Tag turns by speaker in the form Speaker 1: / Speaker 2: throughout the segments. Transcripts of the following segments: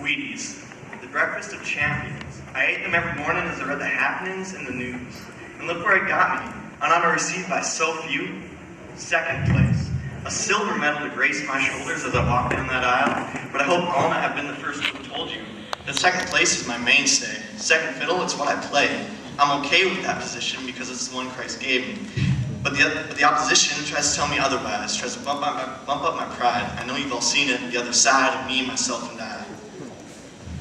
Speaker 1: Wheaties, the breakfast of champions. I ate them every morning as I read the happenings in the news. And look where it got me. An honor received by so few. Second place. A silver medal to grace my shoulders as I walk down that aisle. But I hope Alma have been the first who told you that second place is my mainstay. Second fiddle, it's what I play. I'm okay with that position because it's the one Christ gave me. But the opposition tries to tell me otherwise, tries to bump up my pride. I know you've all seen it, the other side of me, myself, and I.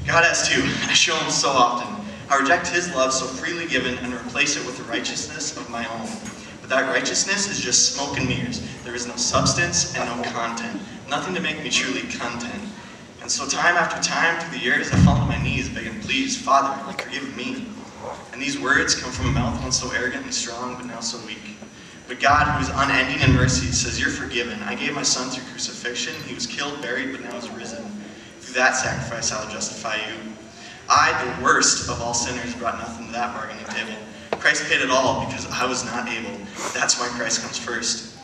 Speaker 1: God has too. I show him so often. I reject his love so freely given and replace it with the righteousness of my own. But that righteousness is just smoke and mirrors. There is no substance and no content. Nothing to make me truly content. And so time after time through the years, I fall on my knees begging, please, Father, forgive me. And these words come from a mouth once so arrogant and strong, but now so weak. But God, who is unending in mercy, says, you're forgiven. I gave my son through crucifixion. He was killed, buried, but now is risen. Through that sacrifice, I will justify you. I, the worst of all sinners, brought nothing to that bargaining table. Christ paid it all because I was not able. That's why Christ comes first.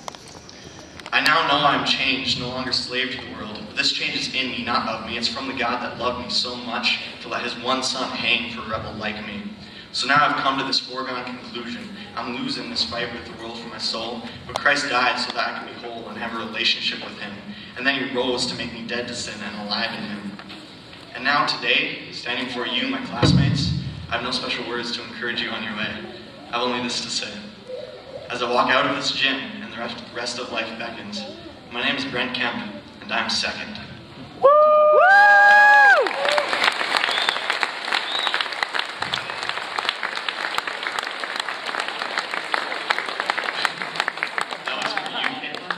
Speaker 1: I now know I'm changed, no longer slave to the world. But this change is in me, not of me. It's from the God that loved me so much to let his one son hang for a rebel like me. So now I've come to this foregone conclusion. I'm losing this fight with the world for my soul. But Christ died so that I can be whole and have a relationship with him. And then he rose to make me dead to sin and alive in him. And now today, standing before you, my classmates, I have no special words to encourage you on your way. I have only this to say. As I walk out of this gym and the rest of life beckons, my name is Brent Kemp, and I'm second.
Speaker 2: Woo!
Speaker 1: That was for you, Caitlin.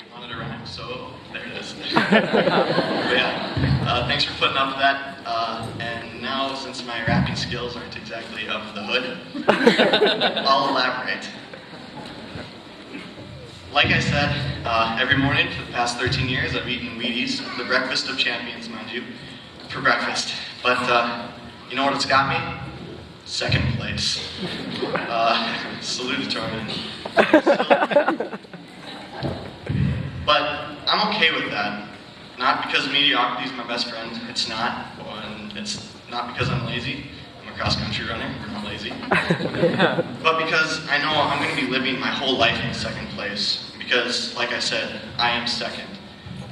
Speaker 1: You wanted to rhyme, so there it is. But yeah, thanks for putting up with that. And now, since my rapping skills aren't exactly up the hood, I'll elaborate. Like I said, every morning for the past 13 years, I've eaten Wheaties, the breakfast of champions, mind you, for breakfast. But you know what it's got me? Second place. Salutatorian. But I'm okay with that. Not because mediocrity is my best friend. It's not. And it's not because I'm lazy. I'm a cross-country runner. I'm not lazy. But because I know I'm going to be living my whole life in second place. Because, like I said, I am second.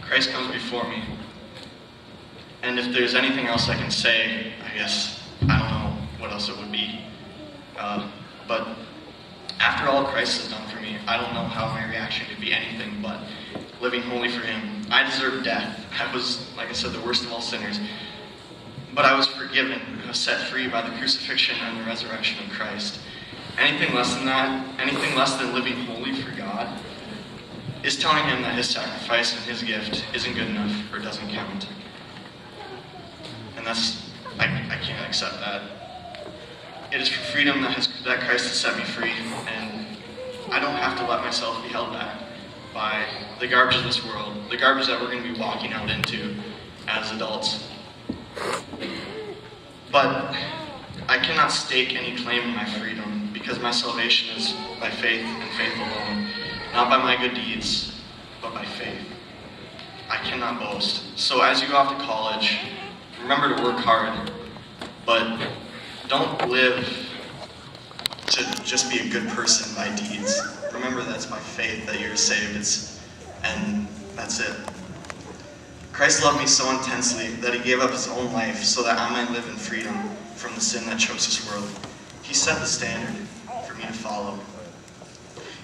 Speaker 1: Christ comes before me. And if there's anything else I can say, I guess, I don't know what else it would be. But after all Christ has done for me, I don't know how my reaction could be anything but living holy for him. I deserved death. I was, like I said, the worst of all sinners. But I was forgiven. I was set free by the crucifixion and the resurrection of Christ. Anything less than that, anything less than living holy for God, is telling him that his sacrifice and his gift isn't good enough or doesn't count. And that's, I can't accept that. It is for freedom that Christ has set me free, and I don't have to let myself be held back by the garbage of this world, the garbage that we're going to be walking out into as adults. But I cannot stake any claim on my freedom, because my salvation is by faith and faith alone, not by my good deeds, but by faith. I cannot boast. So as you go off to college, remember to work hard, but don't live to just be a good person by deeds. Remember that's by faith that you're saved, and that's it. Christ loved me so intensely that he gave up his own life so that I might live in freedom from the sin that chose this world. He set the standard for me to follow.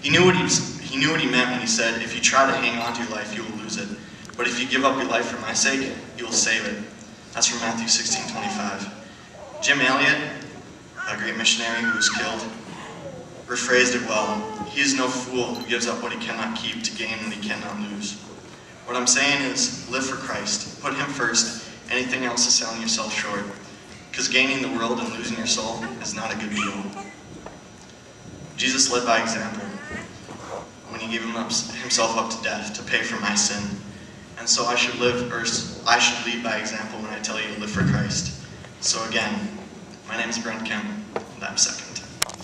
Speaker 1: He knew what he meant when he said, if you try to hang on to your life, you will lose it. But if you give up your life for my sake, you will save it. That's from Matthew 16:25. Jim Elliot, a great missionary who was killed, rephrased it well. He is no fool who gives up what he cannot keep to gain what he cannot lose. What I'm saying is, live for Christ. Put him first. Anything else is selling yourself short. Because gaining the world and losing your soul is not a good deal. Jesus led by example when he gave himself up to death to pay for my sin. And so I should lead by example when I tell you to live for Christ. So again, my name is Brent Kemp, and I'm second.